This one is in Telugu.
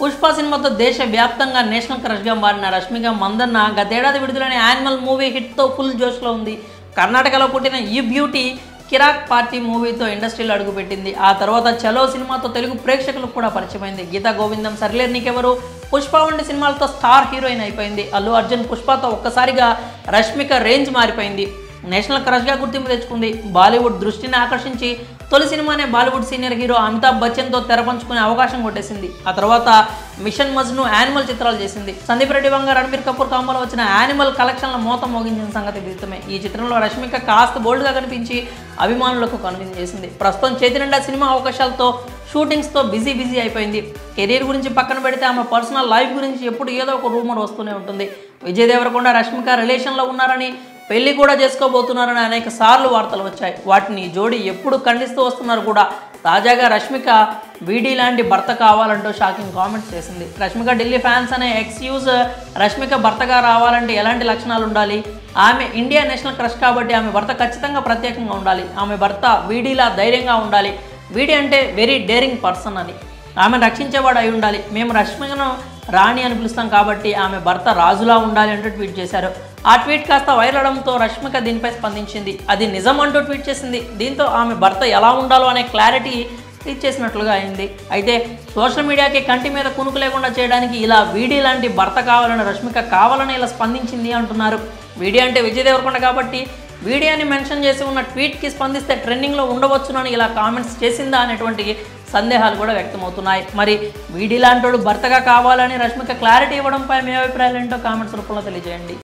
పుష్ప సినిమాతో దేశవ్యాప్తంగా నేషనల్ క్రష్గా మారిన రష్మిక మందన్న గతేడాది విడుదలైన యానిమల్ మూవీ హిట్తో ఫుల్ జోష్లో ఉంది. కర్ణాటకలో పుట్టిన ఈ బ్యూటీ కిరాక్ పార్టీ మూవీతో ఇండస్ట్రీలో అడుగుపెట్టింది. ఆ తర్వాత చలో సినిమాతో తెలుగు ప్రేక్షకులకు కూడా పరిచయమైంది. గీతా గోవిందం, సరిలేరు నీకెవరు, పుష్ప వంటి సినిమాలతో స్టార్ హీరోయిన్ అయిపోయింది. అల్లు అర్జున్ పుష్పతో ఒక్కసారిగా రష్మిక రేంజ్ మారిపోయింది. నేషనల్ క్రష్గా గుర్తింపు తెచ్చుకుంది. బాలీవుడ్ దృష్టిని ఆకర్షించి తొలి సినిమానే బాలీవుడ్ సీనియర్ హీరో అమితాబ్ బచ్చన్తో తెరపంచుకునే అవకాశం కొట్టేసింది. ఆ తర్వాత మిషన్ మజ్ను, యానిమల్ చిత్రాలు చేసింది. సందీప్ రెడ్డి వంగ, రణబీర్ కపూర్ కాంబోలో వచ్చిన యానిమల్ కలెక్షన్ల మోత మోగించిన సంగతి విదితమే. ఈ చిత్రంలో రష్మిక కాస్త బోల్డ్గా కనిపించి అభిమానులకు కన్విన్స్ చేసింది. ప్రస్తుతం చేతి నిండా సినిమా అవకాశాలతో షూటింగ్స్తో బిజీ అయిపోయింది. కెరీర్ గురించి పక్కన పెడితే ఆమె పర్సనల్ లైఫ్ గురించి ఎప్పుడు ఏదో ఒక రూమర్ వస్తూనే ఉంటుంది. విజయ్ దేవరకొండ రష్మిక రిలేషన్లో ఉన్నారని, పెళ్లి కూడా చేసుకోబోతున్నారని అనేక సార్లు వార్తలు వచ్చాయి. వాటిని జోడీ ఎప్పుడు ఖండిస్తూ వస్తున్నారు కూడా. తాజాగా రష్మిక వీడీ లాంటి భర్త కావాలంటూ షాకింగ్ కామెంట్స్ చేసింది. రష్మిక ఢిల్లీ ఫ్యాన్స్ అనే ఎక్స్క్యూజ్ రష్మిక భర్తగా రావాలంటే ఎలాంటి లక్షణాలు ఉండాలి? ఆమె ఇండియా నేషనల్ క్రష్ కాబట్టి ఆమె భర్త ఖచ్చితంగా ప్రత్యేకంగా ఉండాలి. ఆమె భర్త వీడీలా ధైర్యంగా ఉండాలి. వీడీ అంటే వెరీ డేరింగ్ పర్సన్ అని, ఆమెను రక్షించేవాడు అయి ఉండాలి. మేము రష్మికను రాణి అని పిలుస్తాం కాబట్టి ఆమె భర్త రాజులా ఉండాలి అంటూ ట్వీట్ చేశారు. ఆ ట్వీట్ కాస్త వైరల్ అవడంతో రష్మిక దీనిపై స్పందించింది. అది నిజం అంటూ ట్వీట్ చేసింది. దీంతో ఆమె భర్త ఎలా ఉండాలో అనే క్లారిటీ ఇచ్చేసినట్లుగా అయింది. అయితే సోషల్ మీడియాకి కంటి మీద కునుకు లేకుండా చేయడానికి ఇలా వీడీ లాంటి భర్త కావాలని రష్మిక కావాలని ఇలా స్పందించింది అంటున్నారు. వీడీ అంటే విజయ్ దేవరకొండ కాబట్టి వీడీ అని మెన్షన్ చేసి ఉన్న ట్వీట్కి స్పందిస్తే ట్రెండింగ్లో ఉండవచ్చునని ఇలా కామెంట్స్ చేసిందా అనేటువంటి సందేహాలు కూడా వ్యక్తమవుతున్నాయి. మరి వీడీ లాంటి భర్తగా కావాలని రష్మిక క్లారిటీ ఇవ్వడంపై మీ అభిప్రాయాలు ఏంటో కామెంట్స్ రూపంలో తెలియజేయండి.